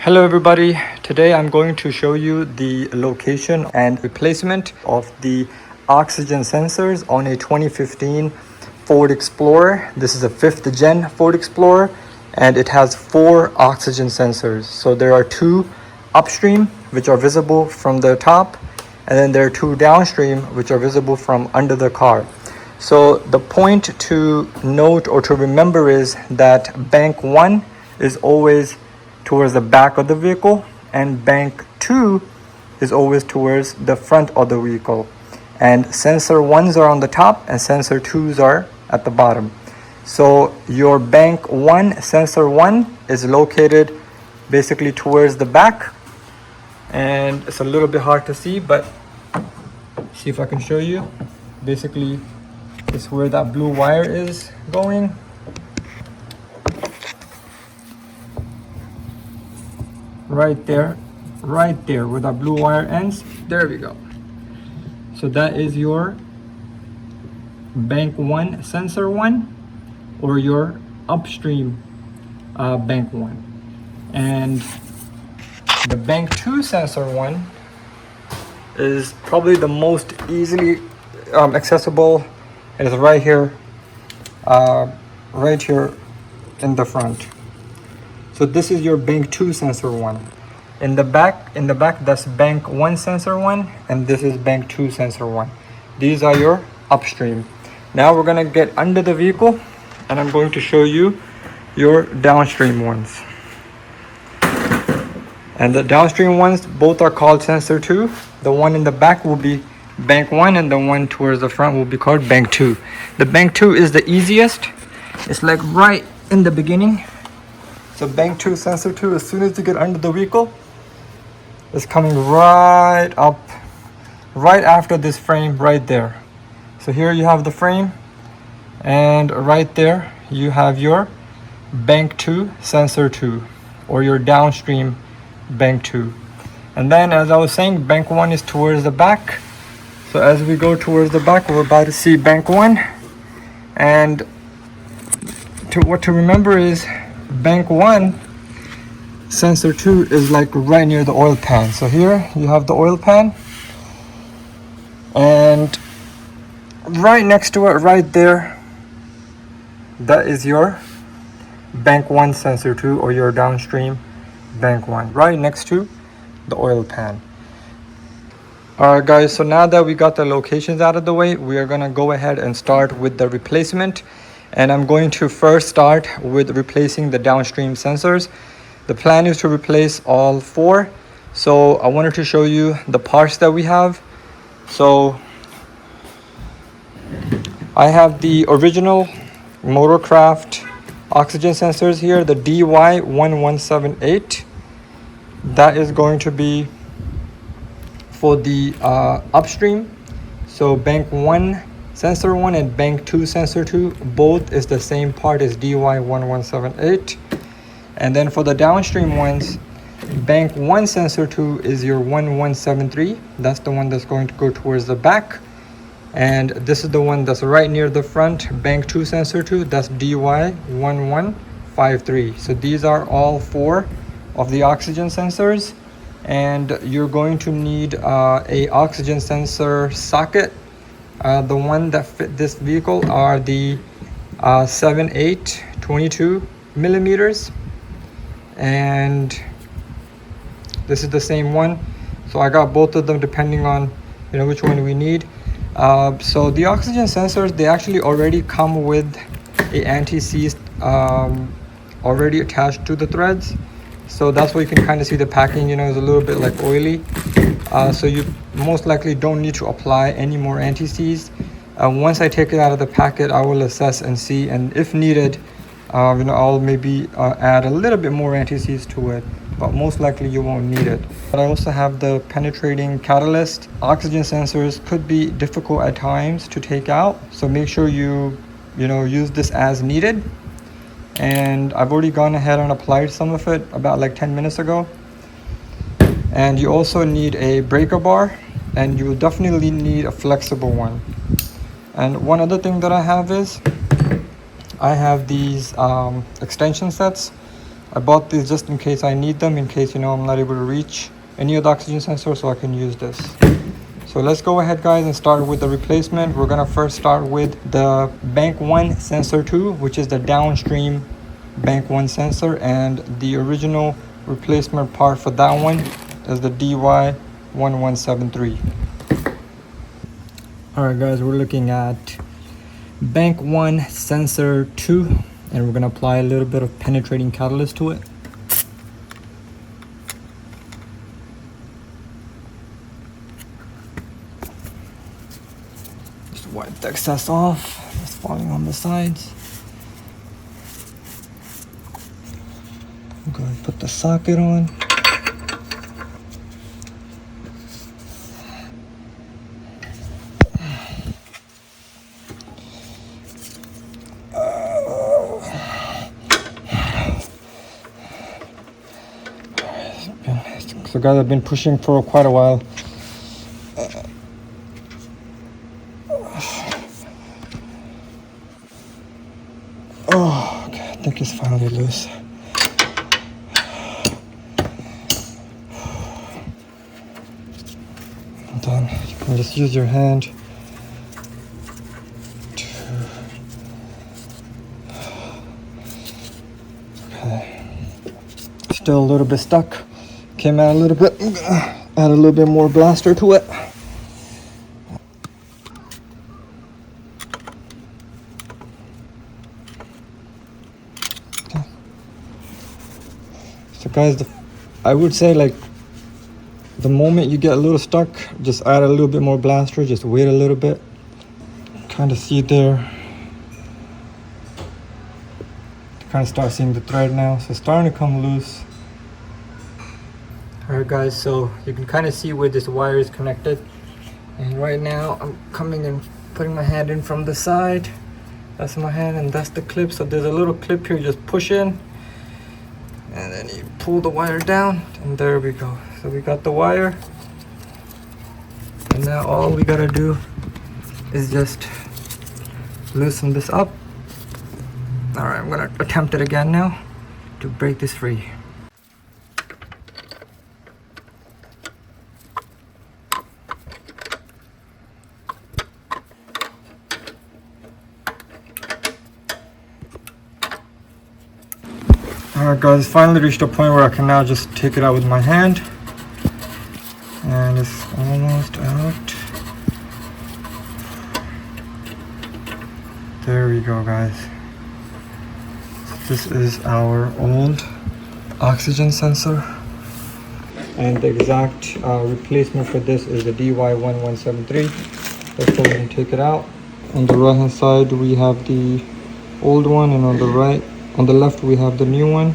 Hello everybody, today I'm going to show you the location and replacement of the oxygen sensors on a 2015 Ford Explorer. This is a 5th gen Ford Explorer and it has 4 oxygen sensors. So there are 2 upstream which are visible from the top, and then there are 2 downstream which are visible from under the car. So the point to note or to remember is that bank 1 is always towards the back of the vehicle and bank 2 is always towards the front of the vehicle, and sensor 1s are on the top and sensor 2s are at the bottom. So your bank 1 sensor 1 is located basically towards the back, and it's a little bit hard to see, but see if I can show you. Basically it's where that blue wire is going. Right there where that blue wire ends. There we go. So that is your bank 1 sensor 1 or your upstream bank 1. And the bank 2 sensor 1 is probably the most easily accessible. It is right here in the front. So this is your bank 2 sensor 1. In the back, that's bank 1 sensor 1, and this is bank 2 sensor 1. These are your upstream. Now we're gonna get under the vehicle and I'm going to show you your downstream ones. And the downstream ones, both are called sensor 2. The one in the back will be bank 1 and the one towards the front will be called bank 2. The bank 2 is the easiest. It's like right in the beginning. So bank 2 sensor 2, as soon as you get under the vehicle, is coming right up, right after this frame right there. So here you have the frame, and right there you have your bank 2 sensor 2 or your downstream bank 2. And then, as I was saying, bank 1 is towards the back. So as we go towards the back, we're about to see bank 1. And what to remember is bank 1 sensor 2 is like right near the oil pan. So here you have the oil pan, and right next to it right there, that is your bank 1 sensor 2 or your downstream bank 1, right next to the oil pan. Alright guys, so now that we got the locations out of the way, we are gonna go ahead and start with the replacement. And I'm going to first start with replacing the downstream sensors. The plan is to replace all 4. So I wanted to show you the parts that we have. So I have the original Motorcraft oxygen sensors here, the DY1178. That is going to be for the upstream. So bank 1 sensor 1 and bank 2 sensor 2, both is the same part as DY1178. And then for the downstream ones, bank 1 sensor 2 is your 1173. That's the one that's going to go towards the back. And this is the one that's right near the front, bank 2 sensor 2, that's DY1153. So these are all 4 of the oxygen sensors. And you're going to need a oxygen sensor socket. The one that fit this vehicle are the 7/8 22 millimeters, and this is the same one. So I got both of them depending on which one we need. So the oxygen sensors, they actually already come with a anti-seize already attached to the threads. So that's why you can kind of see the packing is a little bit like oily. So you most likely don't need to apply any more anti-seize. Once I take it out of the packet, I will assess and see, and if needed, I'll maybe add a little bit more anti-seize to it, but most likely you won't need it. But I also have the penetrating catalyst. Oxygen sensors could be difficult at times to take out, so make sure you use this as needed. And I've already gone ahead and applied some of it about like 10 minutes ago. And you also need a breaker bar, and you will definitely need a flexible one. And one other thing that I have is I have these extension sets. I bought these just in case I need them, in case, you know, I'm not able to reach any of the oxygen sensors, so I can use this. So let's go ahead, guys, and start with the replacement. We're gonna first start with the Bank 1 sensor 2, which is the Downstream Bank 1 sensor, and the original replacement part for that one is the DY1173. Alright guys, we're looking at Bank 1 sensor 2, and we're gonna apply a little bit of penetrating catalyst to it. Just wipe the excess off. It's falling on the sides. I'm going to put the socket on. So guys, I've been pushing for quite a while. Oh, okay, I think it's finally loose. I'm done. You can just use your hand to... Okay. Still a little bit stuck. Came out a little bit. I'm gonna add a little bit more blaster to it. Okay. So guys, I would say, like, the moment you get a little stuck, just add a little bit more blaster. Just wait a little bit. Kind of see there. Kind of start seeing the thread now. So it's starting to come loose. Alright guys, so you can kind of see where this wire is connected, and right now I'm coming and putting my hand in from the side. That's my hand, and that's the clip. So there's a little clip here, just push in and then you pull the wire down, and there we go. So we got the wire, and now all we gotta do is just loosen this up. Alright, I'm gonna attempt it again now to break this free. Alright guys, finally reached a point where I can now just take it out with my hand, and it's almost out. There we go, guys. This is our old oxygen sensor, and the exact replacement for this is the DY1173. Let's go ahead and take it out. On the right hand side we have the old one, and on the left we have the new one.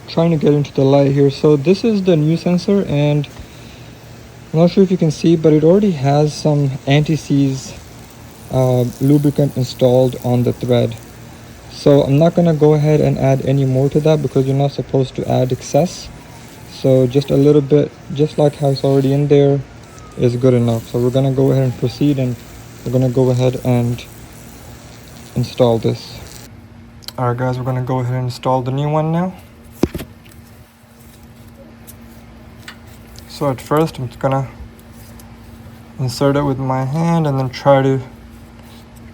Trying to get into the light here. So this is the new sensor, and I'm not sure if you can see, but it already has some anti-seize lubricant installed on the thread. So I'm not going to go ahead and add any more to that, because you're not supposed to add excess. So just a little bit, just like how it's already in there, is good enough. So we're going to go ahead and proceed, and we're going to go ahead and install this. Alright guys, we're going to go ahead and install the new one now. So at first I'm just going to insert it with my hand, and then try to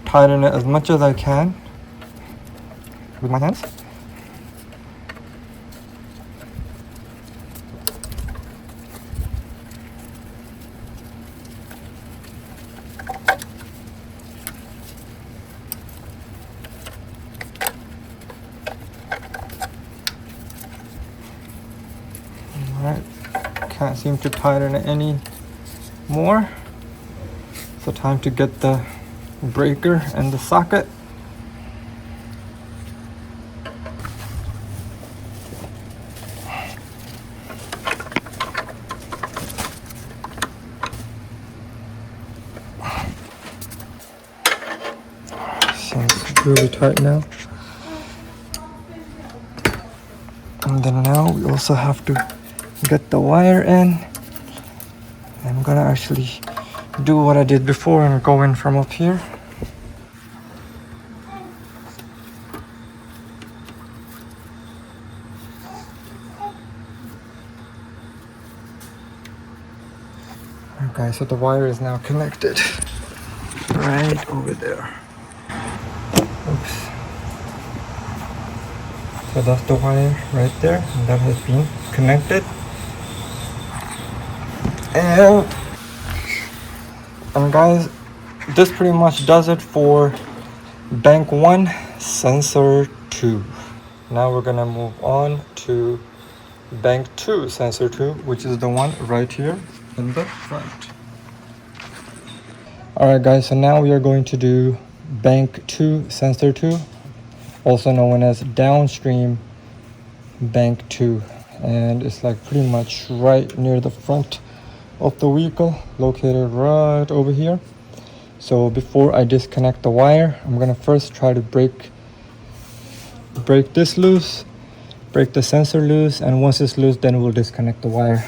tighten it as much as I can with my hands. Alright, can't seem to tighten it any more. So time to get the breaker and the socket. Seems really tight now. And then now we also have to get the wire in. I'm gonna actually do what I did before and go in from up here. Okay, so the wire is now connected right over there. Oops. So that's the wire right there, and that has been connected. And guys, this pretty much does it for bank 1 sensor 2. Now we're gonna move on to bank 2 sensor 2, which is the one right here in the front. Alright guys, so now we are going to do bank 2 sensor 2, also known as downstream bank 2, and it's like pretty much right near the front of the vehicle, located right over here. So before I disconnect the wire, I'm gonna first try to break this loose, break the sensor loose, and once it's loose, then we'll disconnect the wire.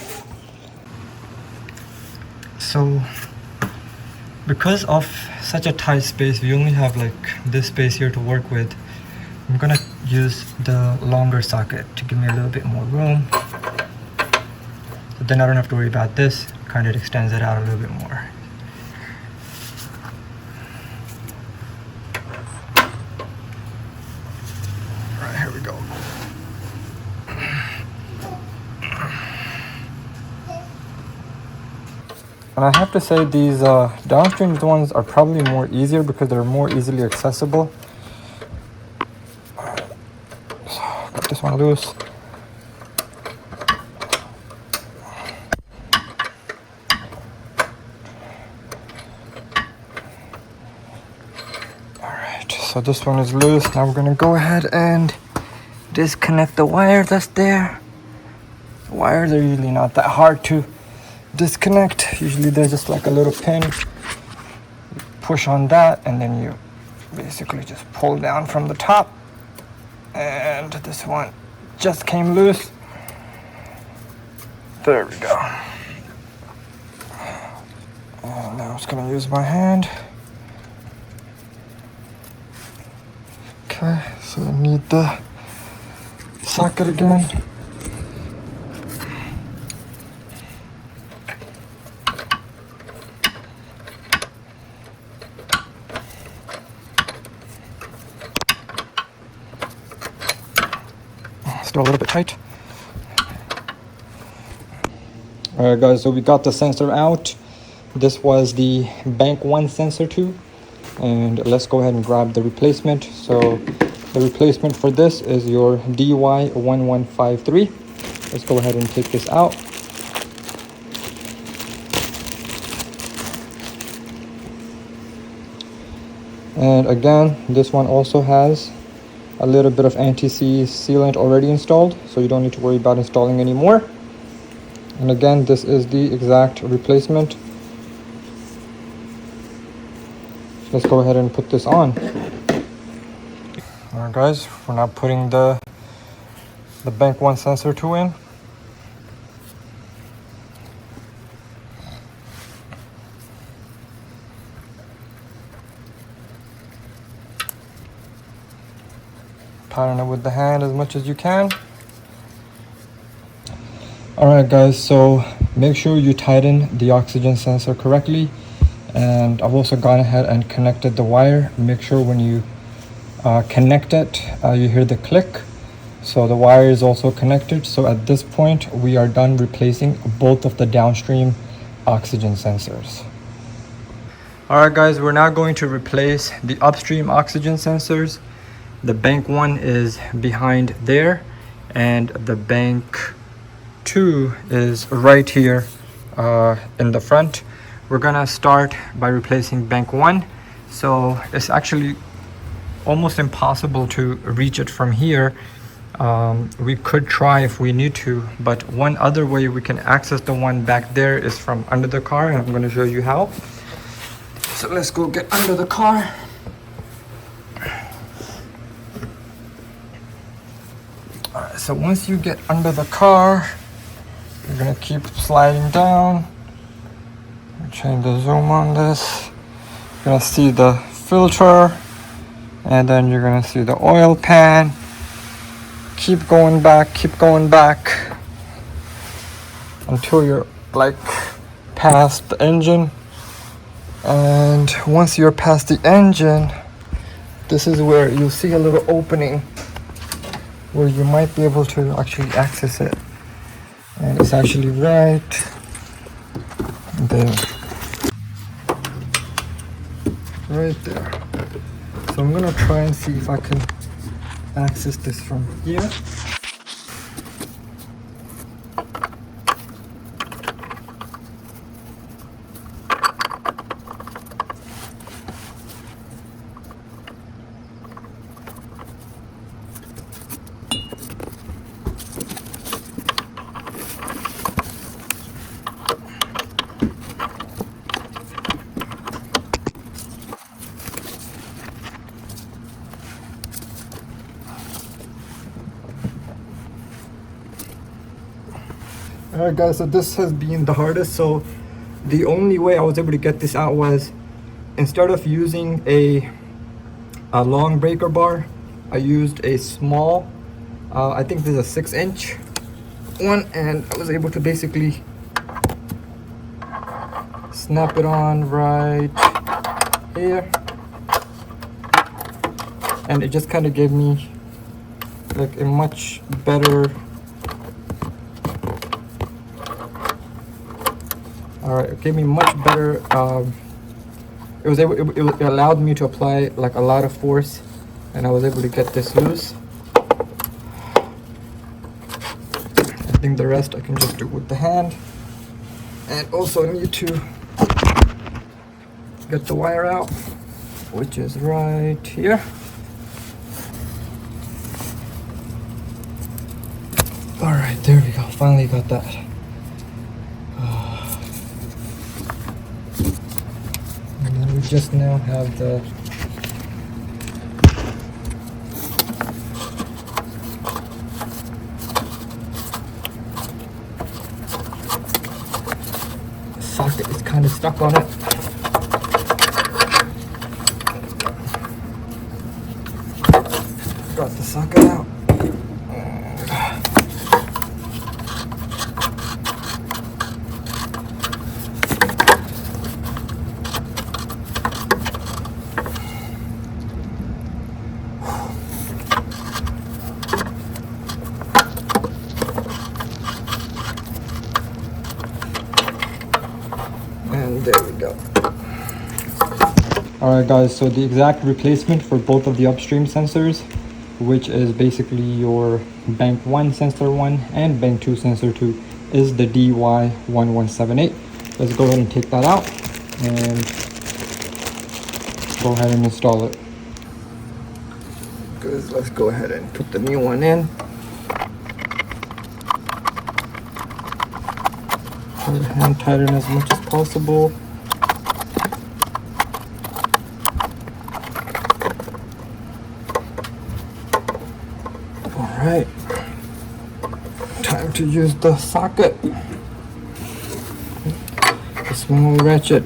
So because of such a tight space, we only have like this space here to work with. I'm gonna use the longer socket to give me a little bit more room. So then I don't have to worry about this. Kind of extends it out a little bit more. Alright, here we go. And I have to say these downstream ones are probably more easier because they're more easily accessible. So got this one loose. Alright, so this one is loose. Now we're gonna go ahead and disconnect the wire that's there. The wires are usually not that hard to disconnect. Usually there's just like a little pin. You push on that and then you basically just pull down from the top. And this one just came loose. There we go. And now I'm just gonna use my hand. Okay, so I need the socket again. Still a little bit tight. Alright guys, so we got the sensor out. This was the bank 1 sensor 2, and let's go ahead and grab the replacement. So the replacement for this is your DY1153. Let's go ahead and take this out. And again, this one also has a little bit of anti-seize sealant already installed, so you don't need to worry about installing any more. And again, this is the exact replacement. Let's go ahead and put this on. Alright guys, we're now putting the bank 1 sensor 2 in. Tighten it with the hand as much as you can. Alright guys, so make sure you tighten the oxygen sensor correctly. And I've also gone ahead and connected the wire. Make sure when you connect it, you hear the click. So the wire is also connected. So at this point, we are done replacing both of the downstream oxygen sensors. Alright guys, we're now going to replace the upstream oxygen sensors. The bank 1 is behind there, and the bank 2 is right here in the front. We're gonna start by replacing bank 1. So it's actually almost impossible to reach it from here. We could try if we need to, but one other way we can access the one back there is from under the car, and I'm gonna show you how. So let's go get under the car. Alright, so once you get under the car, you're gonna keep sliding down. Change the zoom on this. You're gonna see the filter, and then you're gonna see the oil pan. Keep going back until you're like past the engine. And once you're past the engine, this is where you'll see a little opening where you might be able to actually access it. And it's actually right there. Right there. So I'm gonna try and see if I can access this from here. Alright guys, so this has been the hardest. So the only way I was able to get this out was, instead of using a long breaker bar, I used a small, I think this is a 6-inch one, and I was able to basically snap it on right here, and it just kind of gave me like a much better, it gave me much better, it allowed me to apply like a lot of force, and I was able to get this loose. I think the rest I can just do with the hand. And also I need to get the wire out, which is right here. All right, there we go, finally got that. We just now have the socket is kind of stuck on it. Got the socket out. And there we go. Alright guys, so the exact replacement for both of the Upstream sensors, which is basically your bank 1 sensor 1 and bank 2 sensor 2, is the DY1178. Let's go ahead and take that out and go ahead and install it. Good, let's go ahead and put the new one in. Try to hand tighten as much as possible. Alright, time to use the socket, the small ratchet.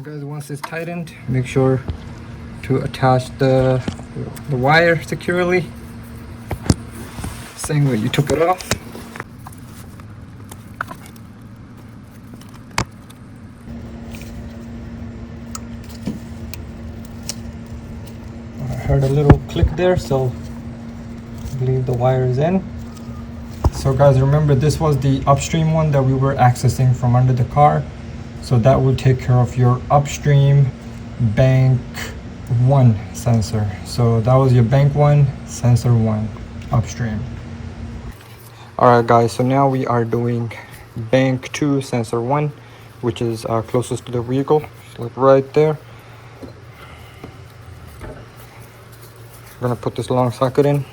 Guys, once it's tightened, make sure to attach the wire securely, same way you took it off. I heard a little click there, so I believe the wire is in. So guys, remember this was the Upstream one that we were accessing from under the car. So that will take care of your Upstream bank 1 sensor. So that was your bank 1, sensor 1, Upstream. Alright guys, so now we are doing bank 2, sensor 1, which is closest to the vehicle, like right there. I'm gonna put this long socket in.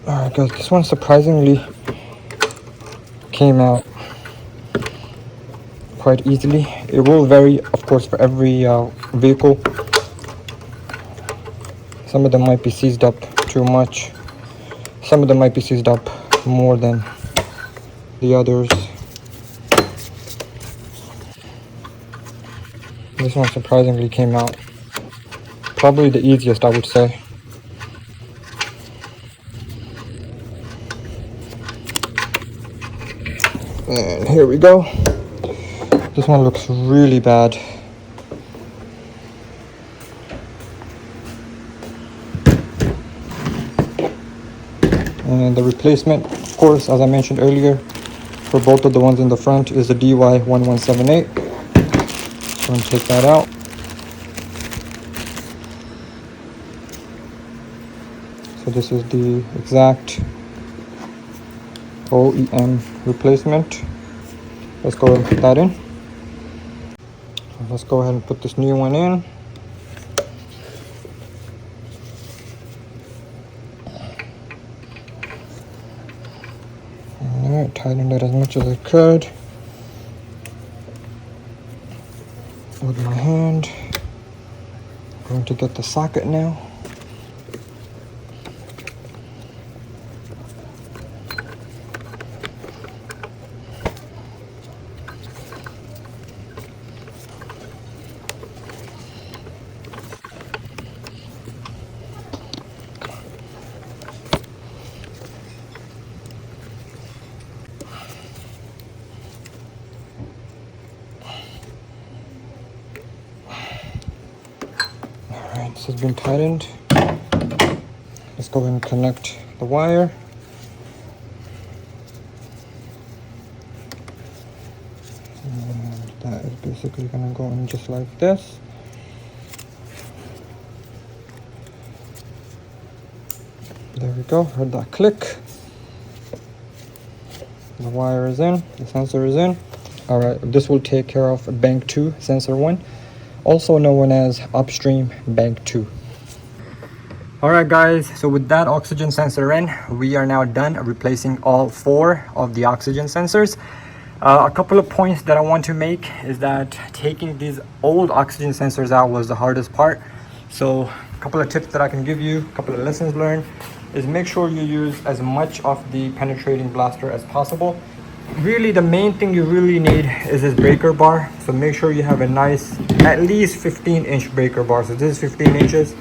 Alright guys, this one surprisingly came out quite easily. It will vary, of course, for every vehicle. Some of them might be seized up too much. Some of them might be seized up more than the others. This one surprisingly came out probably the easiest, I would say. And here we go. This one looks really bad. And the replacement, of course, as I mentioned earlier, for both of the ones in the front is the DY1178. So I'm gonna take that out. So this is the exact OEM replacement. Let's go ahead and put that in. Let's go ahead and put this new one in. Alright, tighten it as much as I could with my hand. I'm going to get the socket now. Alright, this has been tightened. Let's go ahead and connect the wire. And that is basically going to go in just like this. There we go, heard that click. The wire is in, the sensor is in. Alright, this will take care of bank 2, sensor 1, also known as Upstream bank 2. Alright guys, so with that oxygen sensor in, we are now done replacing all 4 of the oxygen sensors. A couple of points that I want to make is that taking these old oxygen sensors out was the hardest part. So a couple of tips that I can give you, a couple of lessons learned, is make sure you use as much of the penetrating blaster as possible. Really the main thing you really need is this breaker bar. So make sure you have a nice, at least 15-inch breaker bar. So this is 15 inches.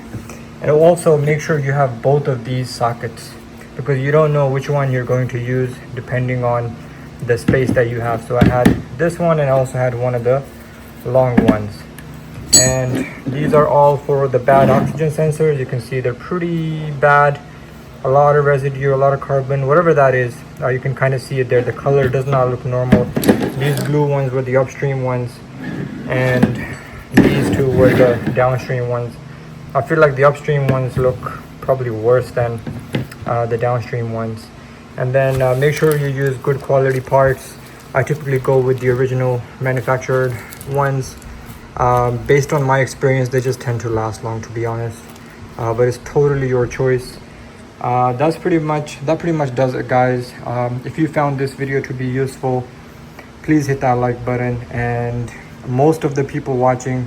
And also make sure you have both of these sockets, because you don't know which one you're going to use depending on the space that you have. So I had this one and I also had one of the long ones. And these are all for the bad oxygen sensors. You can see they're pretty bad. A lot of residue, a lot of carbon, whatever that is. You can kind of see it there. The color does not look normal. These blue ones were the upstream ones, and these two were the downstream ones. I feel like the upstream ones look probably worse than the downstream ones. And then make sure you use good quality parts. I typically go with the original manufactured ones. Based on my experience, they just tend to last long, to be honest. But it's totally your choice. That pretty much does it, guys. If you found this video to be useful, please hit that like button. And most of the people watching,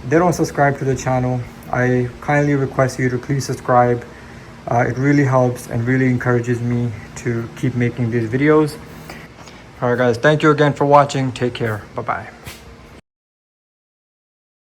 they don't subscribe to the channel. I kindly request you to please subscribe. It really helps and really encourages me to keep making these videos. All right guys, thank you again for watching. Take care. Bye bye.